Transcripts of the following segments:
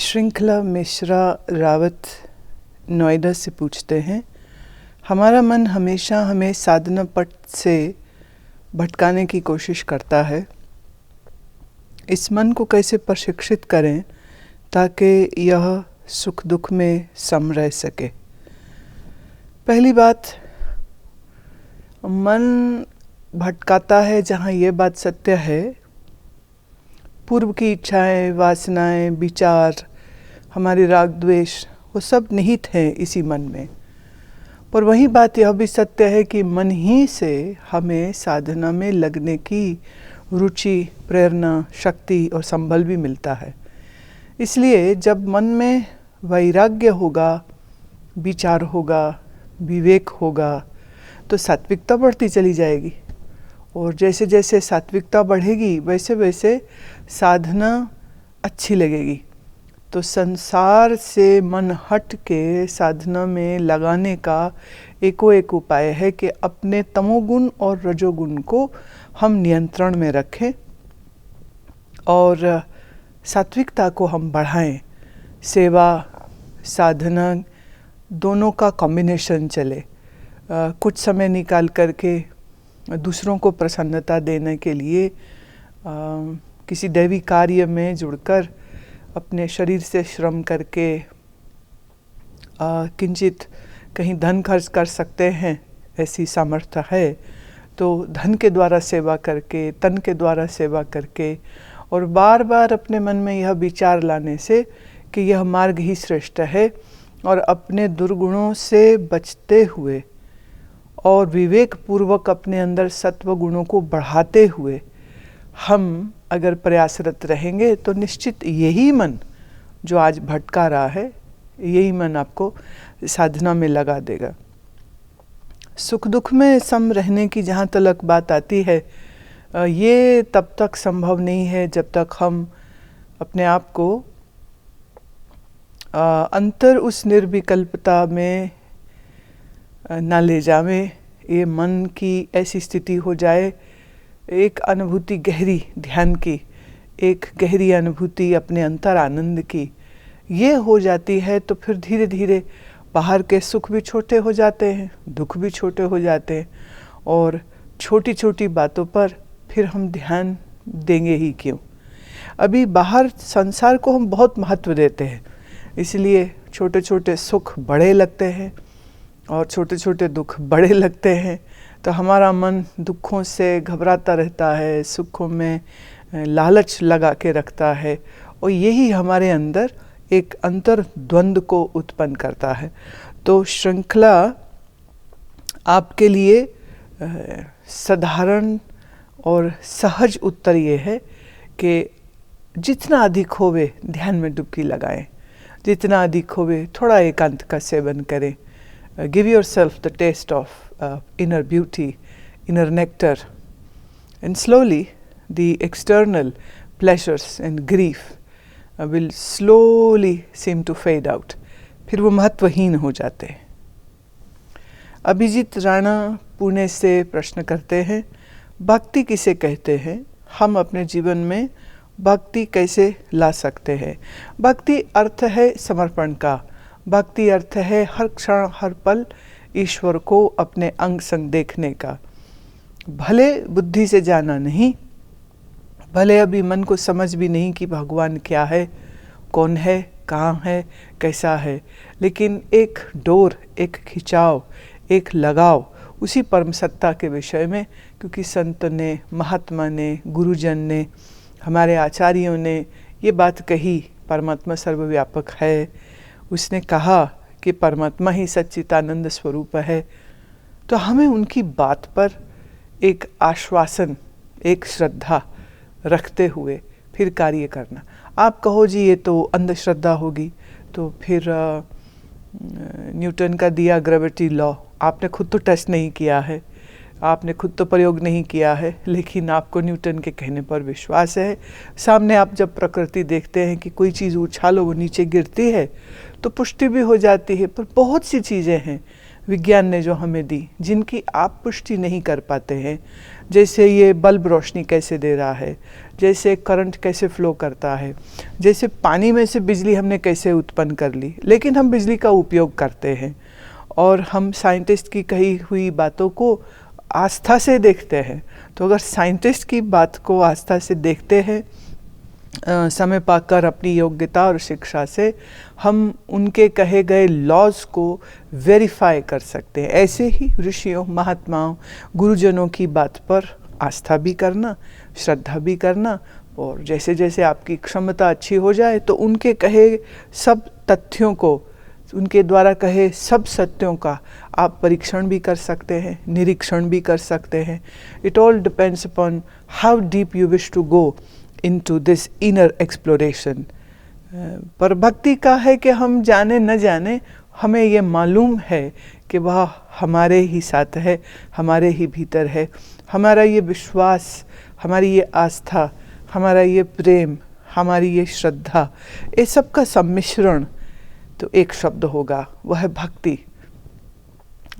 श्रृंखला मिश्रा रावत नोएडा से पूछते हैं, हमारा मन हमेशा हमें साधना पट से भटकाने की कोशिश करता है। इस मन को कैसे प्रशिक्षित करें ताकि यह सुख दुख में सम रह सके। पहली बात, मन भटकाता है जहाँ ये बात सत्य है, पूर्व की इच्छाएं, वासनाएं, विचार, हमारे राग द्वेष वो सब निहित हैं इसी मन में। पर वही बात यह भी सत्य है कि मन ही से हमें साधना में लगने की रुचि, प्रेरणा, शक्ति और संबल भी मिलता है। इसलिए जब मन में वैराग्य होगा, विचार होगा, विवेक होगा तो सात्विकता बढ़ती चली जाएगी। और जैसे जैसे सात्विकता बढ़ेगी वैसे वैसे साधना अच्छी लगेगी। तो संसार से मन हट के साधना में लगाने का एको एक उपाय है कि अपने तमोगुण और रजोगुण को हम नियंत्रण में रखें और सात्विकता को हम बढ़ाएं। सेवा, साधना दोनों का कॉम्बिनेशन चले। कुछ समय निकाल करके दूसरों को प्रसन्नता देने के लिए किसी दैवी कार्य में जुड़कर अपने शरीर से श्रम करके किंचित कहीं धन खर्च कर सकते हैं, ऐसी सामर्थ्य है तो धन के द्वारा सेवा करके, तन के द्वारा सेवा करके और बार बार अपने मन में यह विचार लाने से कि यह मार्ग ही श्रेष्ठ है और अपने दुर्गुणों से बचते हुए और विवेक पूर्वक अपने अंदर सत्व गुणों को बढ़ाते हुए हम अगर प्रयासरत रहेंगे तो निश्चित यही मन जो आज भटका रहा है, यही मन आपको साधना में लगा देगा। सुख दुख में सम रहने की जहाँ तक बात आती है, ये तब तक संभव नहीं है जब तक हम अपने आप को अंतर उस निर्विकल्पता में ना ले जावे। ये मन की ऐसी स्थिति हो जाए, एक अनुभूति गहरी ध्यान की, एक गहरी अनुभूति अपने अंतर आनंद की ये हो जाती है तो फिर धीरे धीरे बाहर के सुख भी छोटे हो जाते हैं, दुख भी छोटे हो जाते हैं और छोटी छोटी बातों पर फिर हम ध्यान देंगे ही क्यों। अभी बाहर संसार को हम बहुत महत्व देते हैं, इसलिए छोटे छोटे सुख बड़े लगते हैं और छोटे छोटे दुख बड़े लगते हैं। तो हमारा मन दुखों से घबराता रहता है, सुखों में लालच लगा के रखता है और यही हमारे अंदर एक अंतर द्वंद्व को उत्पन्न करता है। तो श्रृंखला आपके लिए साधारण और सहज उत्तर ये है कि जितना अधिक होवे ध्यान में डुबकी लगाएं, जितना अधिक होवे थोड़ा एकांत का सेवन करें। Give yourself the taste of inner beauty, inner nectar, and slowly the external pleasures and grief will slowly seem to fade out. फिर वो महत्वहीन हो जाते हैं। अभिजीत राणा पुणे से प्रश्न करते हैं, भक्ति किसे कहते हैं? हम अपने जीवन में भक्ति कैसे ला सकते हैं? भक्ति अर्थ है समर्पण का। भक्ति अर्थ है हर क्षण हर पल ईश्वर को अपने अंग संग देखने का। भले बुद्धि से जाना नहीं, भले अभी मन को समझ भी नहीं कि भगवान क्या है, कौन है, कहाँ है, कैसा है, लेकिन एक डोर, एक खिंचाव, एक लगाव उसी परम सत्ता के विषय में, क्योंकि संत ने, महात्मा ने, गुरुजन ने, हमारे आचार्यों ने ये बात कही, परमात्मा सर्वव्यापक है। उसने कहा कि परमात्मा ही सच्चिदानंद स्वरूप है। तो हमें उनकी बात पर एक आश्वासन, एक श्रद्धा रखते हुए फिर कार्य करना। आप कहो जी ये तो अंधश्रद्धा होगी, तो फिर न्यूटन का दिया ग्रेविटी लॉ आपने खुद तो टेस्ट नहीं किया है, आपने खुद तो प्रयोग नहीं किया है, लेकिन आपको न्यूटन के कहने पर विश्वास है। सामने आप जब प्रकृति देखते हैं कि कोई चीज़ उछालो वो नीचे गिरती है तो पुष्टि भी हो जाती है। पर बहुत सी चीज़ें हैं विज्ञान ने जो हमें दी, जिनकी आप पुष्टि नहीं कर पाते हैं, जैसे ये बल्ब रोशनी कैसे दे रहा है, जैसे करंट कैसे फ्लो करता है, जैसे पानी में से बिजली हमने कैसे उत्पन्न कर ली, लेकिन हम बिजली का उपयोग करते हैं और हम साइंटिस्ट की कही हुई बातों को आस्था से देखते हैं। तो अगर साइंटिस्ट की बात को आस्था से देखते हैं, समय पाकर अपनी योग्यता और शिक्षा से हम उनके कहे गए लॉज को वेरीफाई कर सकते हैं। ऐसे ही ऋषियों, महात्माओं, गुरुजनों की बात पर आस्था भी करना, श्रद्धा भी करना, और जैसे जैसे आपकी क्षमता अच्छी हो जाए तो उनके कहे सब तथ्यों को, उनके द्वारा कहे सब सत्यों का आप परीक्षण भी कर सकते हैं, निरीक्षण भी कर सकते हैं। It all depends upon how deep you wish to go into this inner exploration। पर भक्ति का है कि हम जाने न जाने हमें ये मालूम है कि वह हमारे ही साथ है, हमारे ही भीतर है। हमारा ये विश्वास, हमारी ये आस्था, हमारा ये प्रेम, हमारी ये श्रद्धा, ये सब का सम्मिश्रण तो एक शब्द होगा, वह है भक्ति।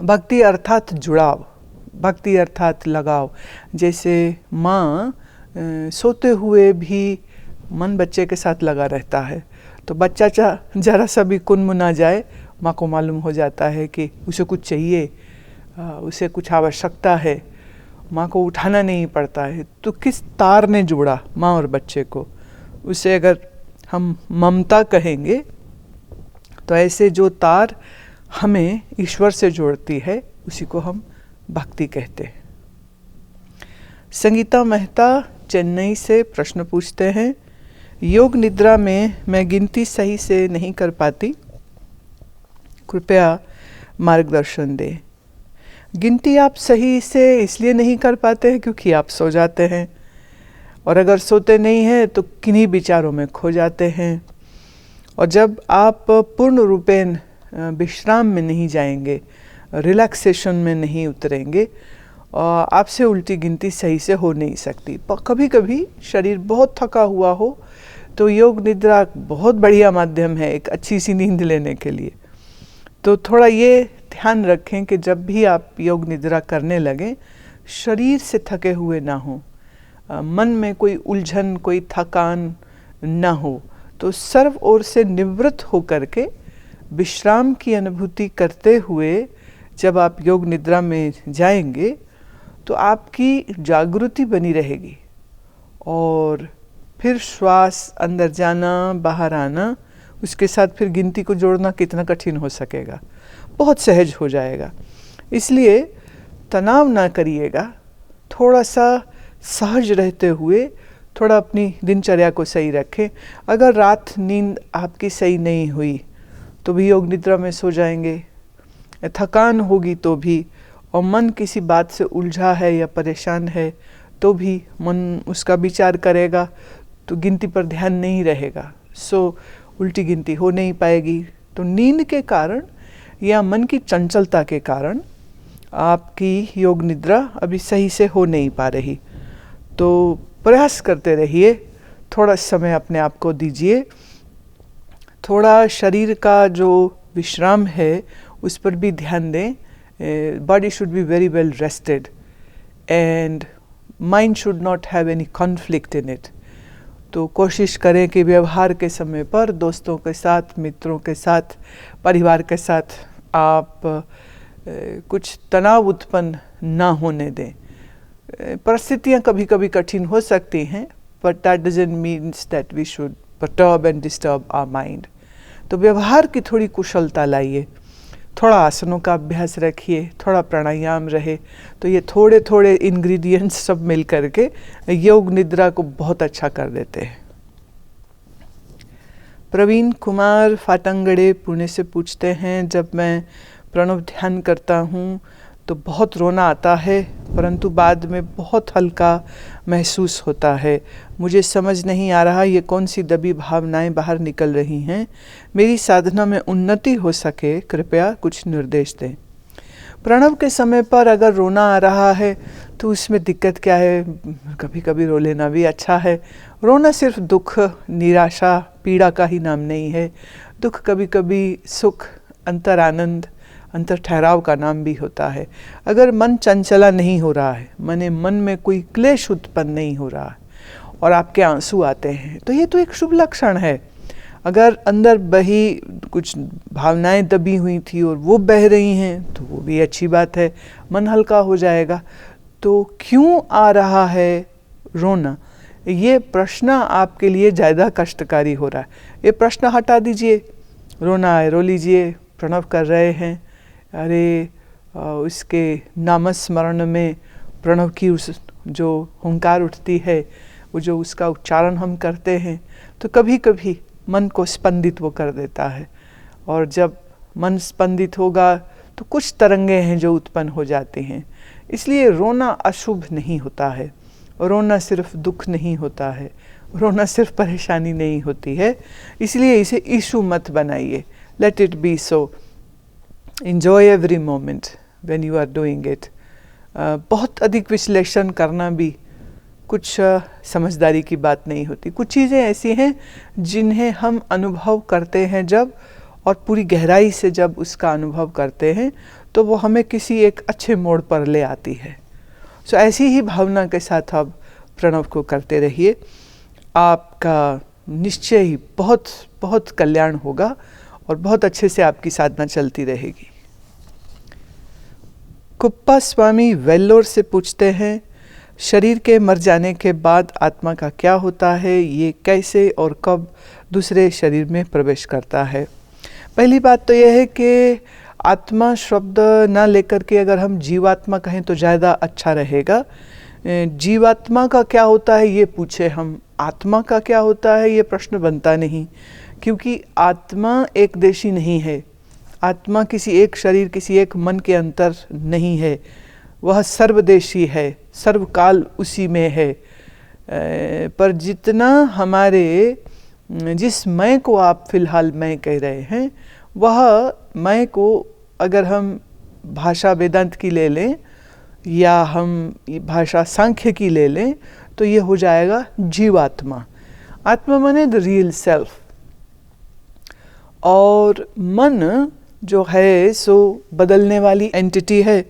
भक्ति अर्थात जुड़ाव, भक्ति अर्थात लगाव। जैसे माँ सोते हुए भी मन बच्चे के साथ लगा रहता है, तो बच्चा जरा सा भी कुनमुना जाए, माँ को मालूम हो जाता है कि उसे कुछ चाहिए, उसे कुछ आवश्यकता है, माँ को उठाना नहीं पड़ता है। तो किस तार ने जोड़ा माँ और बच्चे को, उसे अगर हम ममता कहेंगे तो ऐसे जो तार हमें ईश्वर से जोड़ती है उसी को हम भक्ति कहते हैं। संगीता मेहता चेन्नई से प्रश्न पूछते हैं, योग निद्रा में मैं गिनती सही से नहीं कर पाती, कृपया मार्गदर्शन दें। गिनती आप सही से इसलिए नहीं कर पाते हैं क्योंकि आप सो जाते हैं, और अगर सोते नहीं हैं तो किन्हीं विचारों में खो जाते हैं। और जब आप पूर्ण रूपेण विश्राम में नहीं जाएंगे, रिलैक्सेशन में नहीं उतरेंगे, आपसे उल्टी गिनती सही से हो नहीं सकती। कभी कभी शरीर बहुत थका हुआ हो तो योग निद्रा बहुत बढ़िया माध्यम है एक अच्छी सी नींद लेने के लिए। तो थोड़ा ये ध्यान रखें कि जब भी आप योग निद्रा करने लगें, शरीर से थके हुए ना हो, मन में कोई उलझन, कोई थकान ना हो, तो सर्व ओर से निवृत्त होकर के विश्राम की अनुभूति करते हुए जब आप योग निद्रा में जाएंगे तो आपकी जागृति बनी रहेगी, और फिर श्वास अंदर जाना बाहर आना, उसके साथ फिर गिनती को जोड़ना कितना कठिन हो सकेगा, बहुत सहज हो जाएगा। इसलिए तनाव ना करिएगा, थोड़ा सा सहज रहते हुए थोड़ा अपनी दिनचर्या को सही रखें। अगर रात नींद आपकी सही नहीं हुई तो भी योग निद्रा में सो जाएंगे, थकान होगी तो भी, और मन किसी बात से उलझा है या परेशान है तो भी मन उसका विचार करेगा, तो गिनती पर ध्यान नहीं रहेगा, सो उल्टी गिनती हो नहीं पाएगी। तो नींद के कारण या मन की चंचलता के कारण आपकी योग निद्रा अभी सही से हो नहीं पा रही। तो प्रयास करते रहिए, थोड़ा समय अपने आप को दीजिए, थोड़ा शरीर का जो विश्राम है उस पर भी ध्यान दें। Body should be very well rested and mind should not have any conflict in it. तो कोशिश करें कि व्यवहार के समय पर दोस्तों के साथ, मित्रों के साथ, परिवार के साथ आप कुछ तनाव उत्पन्न ना होने दें। परिस्थितियाँ कभी कभी कठिन हो सकती हैं, but that doesn't means that we should perturb and disturb our mind. तो व्यवहार की थोड़ी कुशलता लाइए, थोड़ा आसनों का अभ्यास रखिए, थोड़ा प्राणायाम रहे, तो ये थोड़े थोड़े इंग्रेडिएंट्स सब मिल करके योग निद्रा को बहुत अच्छा कर देते हैं। प्रवीण कुमार फाटंगड़े पुणे से पूछते हैं, जब मैं प्रणव ध्यान करता हूँ तो बहुत रोना आता है, परंतु बाद में बहुत हल्का महसूस होता है। मुझे समझ नहीं आ रहा ये कौन सी दबी भावनाएं बाहर निकल रही हैं। मेरी साधना में उन्नति हो सके, कृपया कुछ निर्देश दें। प्रणव के समय पर अगर रोना आ रहा है तो उसमें दिक्कत क्या है, कभी कभी रो लेना भी अच्छा है। रोना सिर्फ दुख, निराशा, पीड़ा का ही नाम नहीं है। दुख कभी कभी सुख, अंतर आनंद, अंतर ठहराव का नाम भी होता है। अगर मन चंचला नहीं हो रहा है, मन में कोई क्लेश उत्पन्न नहीं हो रहा है और आपके आंसू आते हैं, तो ये तो एक शुभ लक्षण है। अगर अंदर बही कुछ भावनाएं दबी हुई थी और वो बह रही हैं, तो वो भी अच्छी बात है, मन हल्का हो जाएगा। तो क्यों आ रहा है रोना, ये प्रश्न आपके लिए ज़्यादा कष्टकारी हो रहा है। ये प्रश्न हटा दीजिए, रोना है रो लीजिए, प्रणव कर रहे हैं, अरे उसके नामस्मरण में प्रणव की उस जो हुंकार उठती है, वो जो उसका उच्चारण हम करते हैं, तो कभी कभी मन को स्पंदित वो कर देता है। और जब मन स्पंदित होगा तो कुछ तरंगें हैं जो उत्पन्न हो जाती हैं। इसलिए रोना अशुभ नहीं होता है, रोना सिर्फ दुख नहीं होता है, रोना सिर्फ परेशानी नहीं होती है। इसलिए इसे इशू मत बनाइए। Let it be so, enjoy every moment when you are doing it. बहुत अधिक विश्लेषण करना भी कुछ समझदारी की बात नहीं होती। कुछ चीज़ें ऐसी हैं जिन्हें हम अनुभव करते हैं जब, और पूरी गहराई से जब उसका अनुभव करते हैं, तो वो हमें किसी एक अच्छे मोड़ पर ले आती है। सो ऐसी ही भावना के साथ आप प्रणव को करते रहिए, आपका निश्चय ही बहुत बहुत कल्याण होगा और बहुत अच्छे से आपकी साधना चलती रहेगी। कुप्पा स्वामी वेल्लोर से पूछते हैं, शरीर के मर जाने के बाद आत्मा का क्या होता है, ये कैसे और कब दूसरे शरीर में प्रवेश करता है। पहली बात तो यह है कि आत्मा शब्द ना लेकर के अगर हम जीवात्मा कहें तो ज़्यादा अच्छा रहेगा। जीवात्मा का क्या होता है ये पूछे हम, आत्मा का क्या होता है ये प्रश्न बनता नहीं, क्योंकि आत्मा एक देशी नहीं है। आत्मा किसी एक शरीर, किसी एक मन के अंतर नहीं है, वह सर्वदेशी है, सर्वकाल उसी में है। पर जितना हमारे जिस मैं को आप फिलहाल मैं कह रहे हैं, वह मैं को अगर हम भाषा वेदांत की ले लें या हम भाषा सांख्य की ले लें, तो ये हो जाएगा जीवात्मा। आत्मा माने द रियल सेल्फ। और मन जो है सो बदलने वाली एंटिटी है।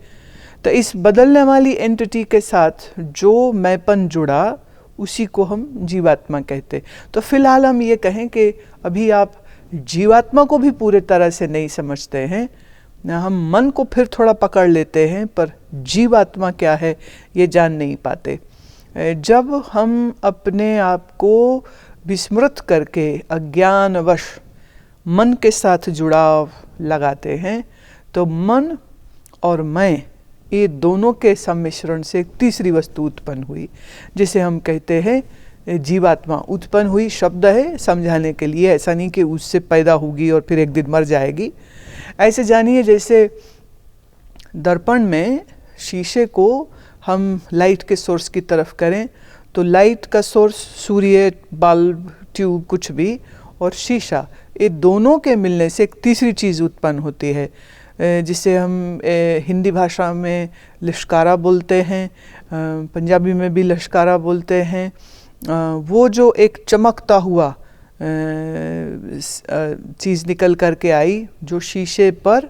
तो इस बदलने वाली एंटिटी के साथ जो मैंपन जुड़ा, उसी को हम जीवात्मा कहते। तो फिलहाल हम ये कहें कि अभी आप जीवात्मा को भी पूरे तरह से नहीं समझते हैं, हम मन को फिर थोड़ा पकड़ लेते हैं, पर जीवात्मा क्या है ये जान नहीं पाते। जब हम अपने आप को विस्मृत करके अज्ञानवश मन के साथ जुड़ाव लगाते हैं, तो मन और मैं ये दोनों के सम्मिश्रण से एक तीसरी वस्तु उत्पन्न हुई, जिसे हम कहते हैं जीवात्मा। उत्पन्न हुई शब्द है समझाने के लिए, ऐसा नहीं कि उससे पैदा होगी और फिर एक दिन मर जाएगी। ऐसे जानिए जैसे दर्पण में शीशे को हम लाइट के सोर्स की तरफ करें, तो लाइट का सोर्स सूर्य, बल्ब, ट्यूब कुछ भी, और शीशा, ये दोनों के मिलने से एक तीसरी चीज़ उत्पन्न होती है, जिसे हम हिंदी भाषा में लश्कारा बोलते हैं, पंजाबी में भी लश्कारा बोलते हैं। वो जो एक चमकता हुआ चीज़ निकल कर के आई, जो शीशे पर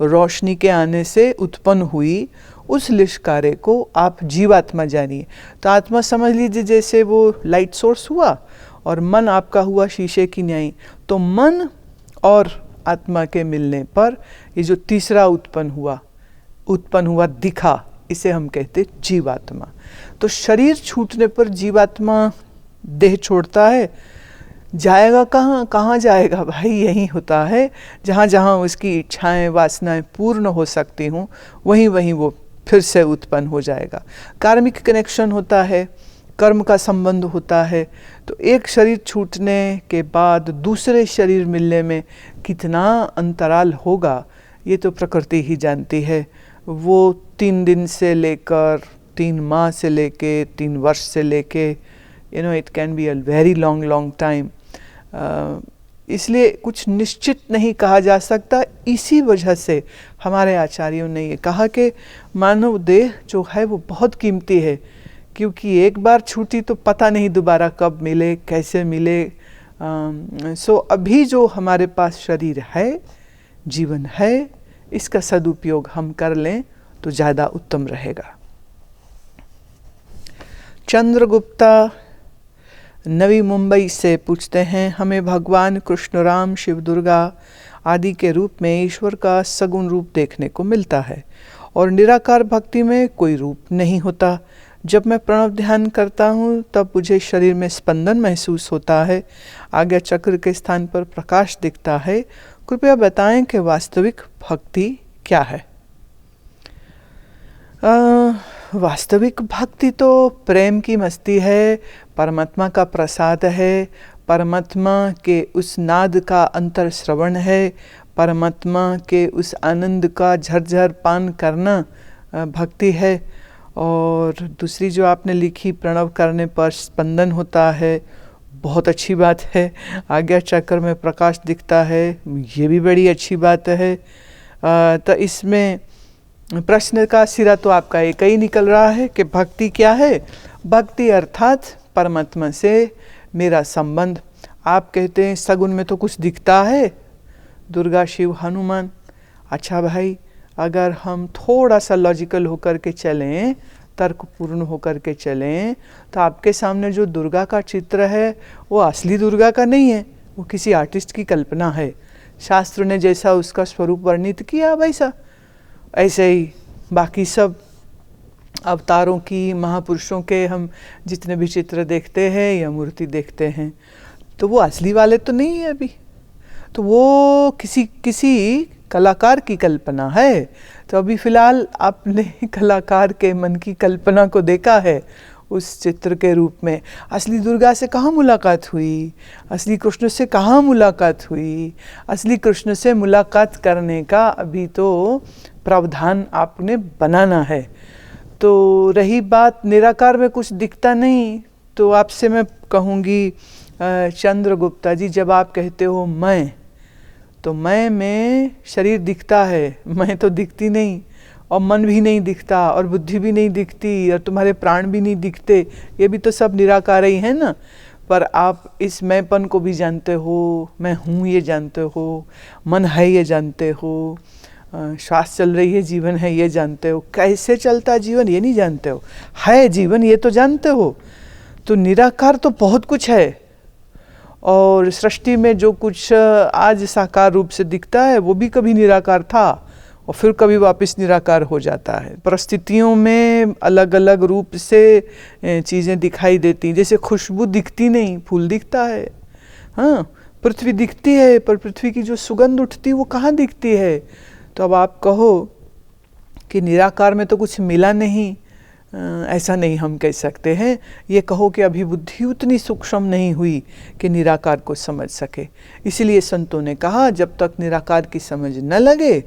रोशनी के आने से उत्पन्न हुई, उस लिश्कारे को आप जीवात्मा जानिए। तो आत्मा समझ लीजिए जैसे वो लाइट सोर्स हुआ और मन आपका हुआ शीशे की न्याई। तो मन और आत्मा के मिलने पर ये जो तीसरा उत्पन्न हुआ दिखा, इसे हम कहते जीवात्मा। तो शरीर छूटने पर जीवात्मा देह छोड़ता है, जाएगा कहाँ? कहाँ जाएगा भाई? यही होता है जहाँ जहाँ उसकी इच्छाएं वासनाएं पूर्ण हो सकती हूँ, वहीं वहीं वो फिर से उत्पन्न हो जाएगा। कार्मिक कनेक्शन होता है, कर्म का संबंध होता है। तो एक शरीर छूटने के बाद दूसरे शरीर मिलने में कितना अंतराल होगा, ये तो प्रकृति ही जानती है। वो 3 दिन से लेकर 3 माह से लेके 3 वर्ष से लेके it can be a very long time. इसलिए कुछ निश्चित नहीं कहा जा सकता। इसी वजह से हमारे आचार्यों ने ये कहा कि मानव देह जो है वो बहुत कीमती है, क्योंकि एक बार छूटी तो पता नहीं दोबारा कब मिले, कैसे मिले। सो अभी जो हमारे पास शरीर है, जीवन है, इसका सदुपयोग हम कर लें तो ज़्यादा उत्तम रहेगा। चंद्रगुप्ता नवी मुंबई से पूछते हैं, हमें भगवान कृष्ण, राम, शिव, दुर्गा आदि के रूप में ईश्वर का सगुण रूप देखने को मिलता है और निराकार भक्ति में कोई रूप नहीं होता। जब मैं प्रणव ध्यान करता हूँ तब मुझे शरीर में स्पंदन महसूस होता है, आज्ञा चक्र के स्थान पर प्रकाश दिखता है। कृपया बताएं कि वास्तविक भक्ति क्या है। वास्तविक भक्ति तो प्रेम की मस्ती है, परमात्मा का प्रसाद है, परमात्मा के उस नाद का अंतर श्रवण है, परमात्मा के उस आनंद का झरझर पान करना भक्ति है। और दूसरी जो आपने लिखी, प्रणव करने पर स्पंदन होता है, बहुत अच्छी बात है। आज्ञा चक्र में प्रकाश दिखता है, ये भी बड़ी अच्छी बात है। तो इसमें प्रश्न का सिरा तो आपका एक ही निकल रहा है कि भक्ति क्या है। भक्ति अर्थात परमात्मा से मेरा संबंध। आप कहते हैं सगुन में तो कुछ दिखता है, दुर्गा, शिव, हनुमान। अच्छा भाई, अगर हम थोड़ा सा लॉजिकल होकर के चलें, तर्कपूर्ण होकर के चलें, तो आपके सामने जो दुर्गा का चित्र है वो असली दुर्गा का नहीं है, वो किसी आर्टिस्ट की कल्पना है। शास्त्र ने जैसा उसका स्वरूप वर्णित किया वैसा, ऐसे ही बाकी सब अवतारों की, महापुरुषों के हम जितने भी चित्र देखते हैं या मूर्ति देखते हैं, तो वो असली वाले तो नहीं है अभी, तो वो किसी कलाकार की कल्पना है। तो अभी फ़िलहाल आपने कलाकार के मन की कल्पना को देखा है उस चित्र के रूप में। असली दुर्गा से कहाँ मुलाकात हुई, असली कृष्ण से कहाँ मुलाकात हुई। असली कृष्ण से मुलाकात करने का अभी तो प्रावधान आपने बनाना है। तो रही बात निराकार में कुछ दिखता नहीं, तो आपसे मैं कहूँगी चंद्रगुप्ता जी, जब आप कहते हो मैं, तो मैं में शरीर दिखता है, मैं तो दिखती नहीं, और मन भी नहीं दिखता, और बुद्धि भी नहीं दिखती, और तुम्हारे प्राण भी नहीं दिखते, ये भी तो सब निराकार ही है ना। पर आप इस मैंपन को भी जानते हो, मैं हूँ ये जानते हो, मन है ये जानते हो, श्वास चल रही है, जीवन है ये जानते हो, कैसे चलता है जीवन ये नहीं जानते हो, है जीवन ये तो जानते हो। तो निराकार तो बहुत कुछ है, और सृष्टि में जो कुछ आज साकार रूप से दिखता है वो भी कभी निराकार था और फिर कभी वापस निराकार हो जाता है। परिस्थितियों में अलग अलग रूप से चीज़ें दिखाई देती, जैसे खुशबू दिखती नहीं, फूल दिखता है। हाँ, पृथ्वी दिखती है, पर पृथ्वी की जो सुगंध उठती वो कहाँ दिखती है। तो अब आप कहो कि निराकार में तो कुछ मिला नहीं, ऐसा नहीं हम कह सकते हैं। ये कहो कि अभी बुद्धि उतनी सूक्ष्म नहीं हुई कि निराकार को समझ सके। इसलिए संतों ने कहा, जब तक निराकार की समझ न लगे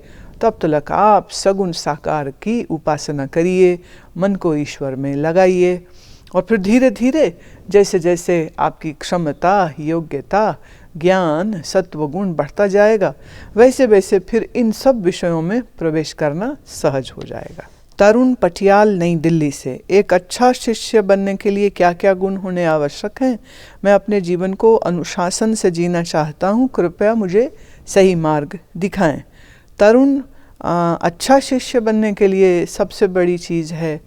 तब तक आप सगुण साकार की उपासना करिए, मन को ईश्वर में लगाइए, और फिर धीरे धीरे जैसे जैसे आपकी क्षमता, योग्यता, ज्ञान, सत्व गुण बढ़ता जाएगा, वैसे वैसे फिर इन सब विषयों में प्रवेश करना सहज हो जाएगा। तरुण पटियाल, नई दिल्ली से, एक अच्छा शिष्य बनने के लिए क्या क्या गुण होने आवश्यक हैं? मैं अपने जीवन को अनुशासन से जीना चाहता हूँ, कृपया मुझे सही मार्ग दिखाएं। तरुण, अच्छा शिष्य बनने के लिए सबसे बड़ी चीज़ है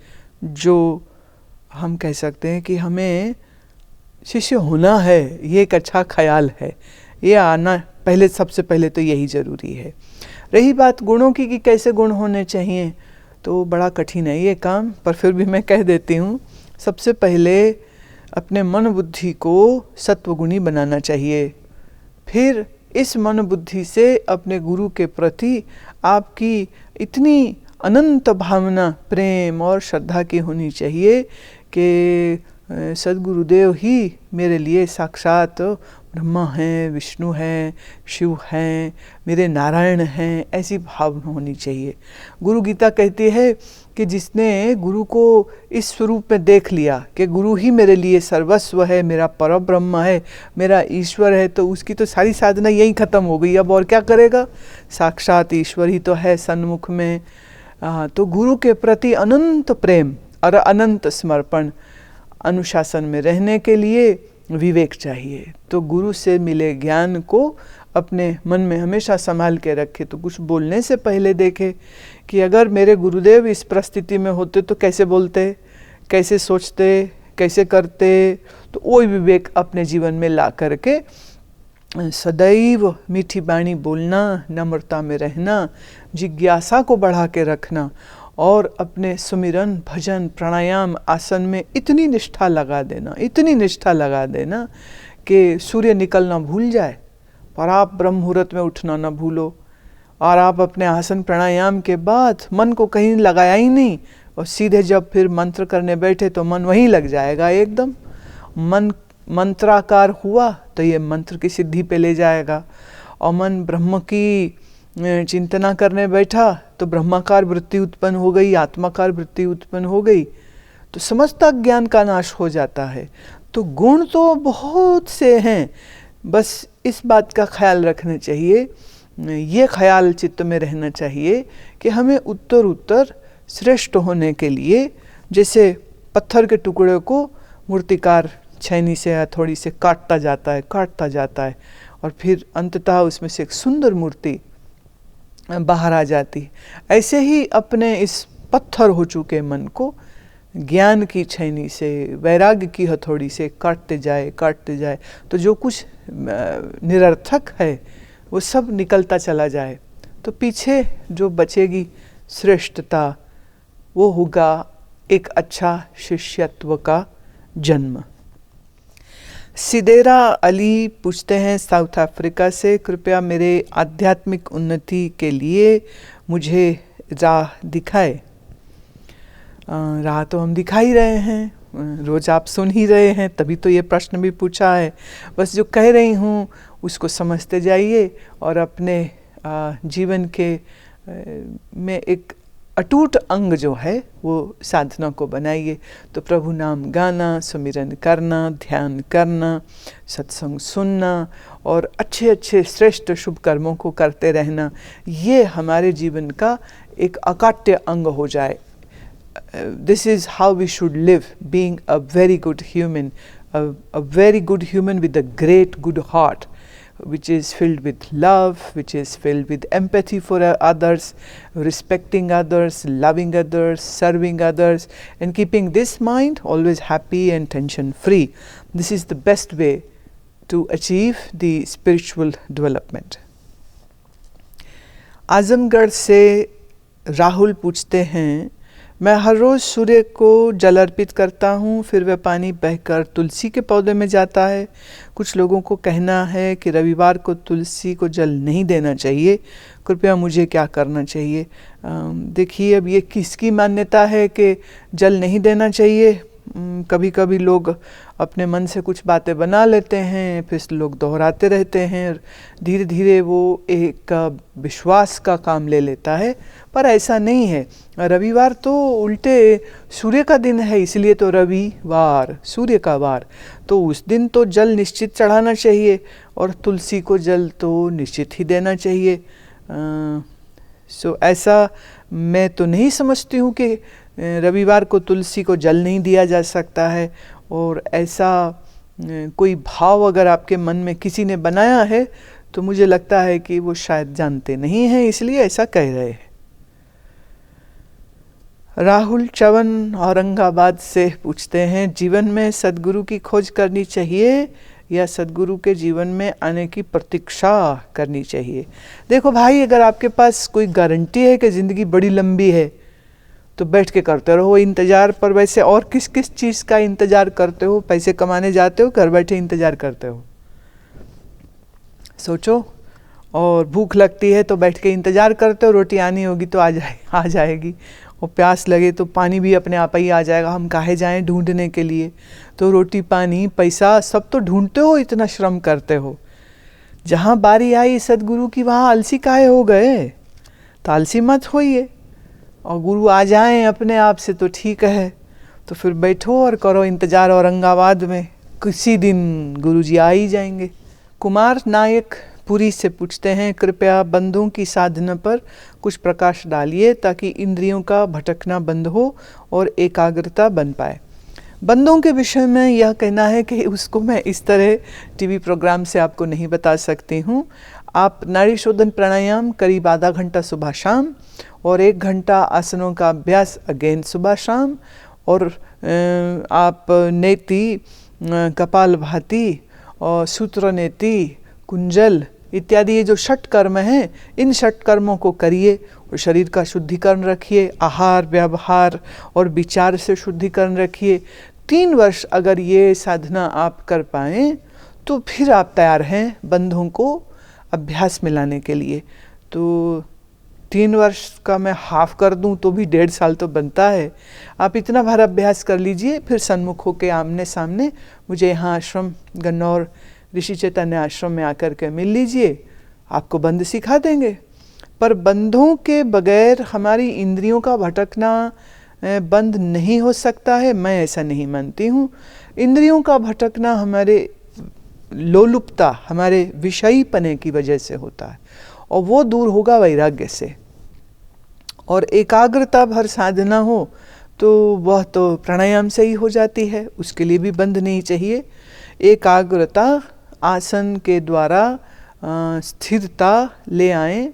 जो हम कह सकते हैं कि हमें शिष्य होना है, ये एक अच्छा ख्याल है, ये आना पहले, सबसे पहले तो यही ज़रूरी है। रही बात गुणों की कि कैसे गुण होने चाहिए, तो बड़ा कठिन है ये काम, पर फिर भी मैं कह देती हूँ। सबसे पहले अपने मन बुद्धि को सत्वगुणी बनाना चाहिए, फिर इस मन बुद्धि से अपने गुरु के प्रति आपकी इतनी अनंत भावना, प्रेम और श्रद्धा की होनी चाहिए कि सद्गुरुदेव ही मेरे लिए साक्षात ब्रह्मा हैं, विष्णु हैं, शिव हैं, मेरे नारायण हैं, ऐसी भावना होनी चाहिए। गुरु गीता कहती है कि जिसने गुरु को इस स्वरूप में देख लिया कि गुरु ही मेरे लिए सर्वस्व है, मेरा परब्रह्म है, मेरा ईश्वर है, तो उसकी तो सारी साधना यहीं ख़त्म हो गई। अब और क्या करेगा, साक्षात ईश्वर ही तो है सन्मुख में। तो गुरु के प्रति अनंत प्रेम और अनंत समर्पण। अनुशासन में रहने के लिए विवेक चाहिए। तो गुरु से मिले ज्ञान को अपने मन में हमेशा संभाल के रखे। तो कुछ बोलने से पहले देखे कि अगर मेरे गुरुदेव इस परिस्थिति में होते तो कैसे बोलते, कैसे सोचते, कैसे करते। तो वो विवेक अपने जीवन में ला करके सदैव मीठी बाणी बोलना, नम्रता में रहना, जिज्ञासा को बढ़ा के रखना और अपने सुमिरन, भजन, प्राणायाम, आसन में इतनी निष्ठा लगा देना कि सूर्य निकलना भूल जाए पर आप ब्रह्म मुहूर्त में उठना ना भूलो। और आप अपने आसन प्राणायाम के बाद मन को कहीं लगाया ही नहीं और सीधे जब फिर मंत्र करने बैठे तो मन वहीं लग जाएगा एकदम। मन मंत्राकार हुआ तो ये मंत्र की सिद्धि पे ले जाएगा। और मन ब्रह्म की चिंतना करने बैठा तो ब्रह्माकार वृत्ति उत्पन्न हो गई, आत्माकार वृत्ति उत्पन्न हो गई, तो समस्त ज्ञान का नाश हो जाता है। तो गुण तो बहुत से हैं, बस इस बात का ख्याल रखना चाहिए, ये ख्याल चित्त में रहना चाहिए कि हमें उत्तर श्रेष्ठ होने के लिए, जैसे पत्थर के टुकड़े को मूर्तिकार छैनी से हथौड़ी से काटता जाता है और फिर अंततः उसमें से एक सुंदर मूर्ति बाहर आ जाती। ऐसे ही अपने इस पत्थर हो चुके मन को ज्ञान की छैनी से, वैराग्य की हथौड़ी से काटते जाए तो जो कुछ निरर्थक है वो सब निकलता चला जाए। तो पीछे जो बचेगी श्रेष्ठता, वो होगा एक अच्छा शिष्यत्व का जन्म। सिदेरा अली पूछते हैं साउथ अफ्रीका से, कृपया मेरे आध्यात्मिक उन्नति के लिए मुझे राह दिखाए। राह तो हम दिखा ही रहे हैं, रोज़ आप सुन ही रहे हैं, तभी तो ये प्रश्न भी पूछा है। बस जो कह रही हूँ उसको समझते जाइए और अपने जीवन के में एक अटूट अंग जो है वो साधना को बनाइए। तो प्रभु नाम गाना, सुमिरन करना, ध्यान करना, सत्संग सुनना और अच्छे अच्छे श्रेष्ठ शुभ कर्मों को करते रहना, ये हमारे जीवन का एक अकाट्य अंग हो जाए। This is how we should live, being a very good human, a very good human with a great good heart, which is filled with love, which is filled with empathy for others, respecting others, loving others, serving others, and keeping this mind always happy and tension free. This is the best way to achieve the spiritual development. Azamgarh से राहुल पूछते हैं, मैं हर रोज़ सूर्य को जल अर्पित करता हूँ, फिर वह पानी बहकर तुलसी के पौधे में जाता है। कुछ लोगों को कहना है कि रविवार को तुलसी को जल नहीं देना चाहिए, कृपया मुझे क्या करना चाहिए? देखिए, अब ये किसकी मान्यता है कि जल नहीं देना चाहिए? कभी कभी लोग अपने मन से कुछ बातें बना लेते हैं, फिर लोग दोहराते रहते हैं, धीरे धीरे वो एक विश्वास का काम ले लेता है, पर ऐसा नहीं है। रविवार तो उल्टे सूर्य का दिन है, इसलिए तो रविवार, सूर्य का वार, तो उस दिन तो जल निश्चित चढ़ाना चाहिए और तुलसी को जल तो निश्चित ही देना चाहिए। ऐसा मैं तो नहीं समझती हूँ कि रविवार को तुलसी को जल नहीं दिया जा सकता है, और ऐसा कोई भाव अगर आपके मन में किसी ने बनाया है तो मुझे लगता है कि वो शायद जानते नहीं हैं, इसलिए ऐसा कह रहे हैं। राहुल चवन औरंगाबाद से पूछते हैं, जीवन में सद्गुरु की खोज करनी चाहिए या सद्गुरु के जीवन में आने की प्रतीक्षा करनी चाहिए? देखो भाई, अगर आपके पास कोई गारंटी है कि ज़िंदगी बड़ी लंबी है तो बैठ के करते रहो इंतज़ार। पर वैसे और किस किस चीज़ का इंतज़ार करते हो? पैसे कमाने जाते हो, घर बैठे इंतज़ार करते हो? सोचो। और भूख लगती है तो बैठ के इंतज़ार करते हो, रोटी आनी होगी तो आ जाएगी, और प्यास लगे तो पानी भी अपने आप ही आ जाएगा। हम काहे जाएं ढूंढने के लिए? तो रोटी, पानी, पैसा सब तो ढूंढते हो, इतना श्रम करते हो। जहाँ बारी आई सदगुरु की, वहाँ आलसी काहे हो गए? तो आलसी मत होइए, और गुरु आ जाएं अपने आप से तो ठीक है। तो फिर बैठो और करो इंतज़ार औरंगाबाद में, किसी दिन गुरुजी आ ही जाएंगे। कुमार नायक पुरी से पूछते हैं, कृपया बंधुओं की साधना पर कुछ प्रकाश डालिए ताकि इंद्रियों का भटकना बंद हो और एकाग्रता बन पाए। बंधों के विषय में यह कहना है कि उसको मैं इस तरह टीवी प्रोग्राम से आपको नहीं बता सकती हूँ। आप नाड़ी शोधन प्राणायाम करीब आधा घंटा सुबह शाम और 1 घंटा आसनों का अभ्यास अगेन सुबह शाम, और आप नेति, कपालभाति और सूत्र नेति, कुंजल इत्यादि ये जो षट कर्म हैं, इन षट कर्मों को करिए और शरीर का शुद्धिकरण रखिए, आहार व्यवहार और विचार से शुद्धिकरण रखिए। 3 वर्ष अगर ये साधना आप कर पाएँ तो फिर आप तैयार हैं बंधों को अभ्यास में लाने के लिए। तो 3 वर्ष का मैं हाफ कर दूं तो भी 1.5 साल तो बनता है। आप इतना भर अभ्यास कर लीजिए, फिर सन्मुख होके आमने सामने मुझे यहाँ आश्रम गन्नौर ऋषि चैतन्य आश्रम में आकर के मिल लीजिए, आपको बंध सिखा देंगे। पर बंधों के बगैर हमारी इंद्रियों का भटकना बंद नहीं हो सकता है, मैं ऐसा नहीं मानती हूँ। इंद्रियों का भटकना हमारे लोलुपता, हमारे विषयीपने की वजह से होता है, और वो दूर होगा वैराग्य से। और एकाग्रता भर साधना हो तो वह तो प्राणायाम से ही हो जाती है, उसके लिए भी बंध नहीं चाहिए। एकाग्रता आसन के द्वारा स्थिरता ले आएं,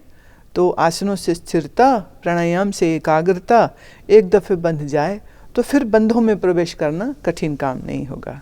तो आसनों से स्थिरता, प्राणायाम से एकाग्रता एक दफ़े बंध जाए तो फिर बंधों में प्रवेश करना कठिन काम नहीं होगा।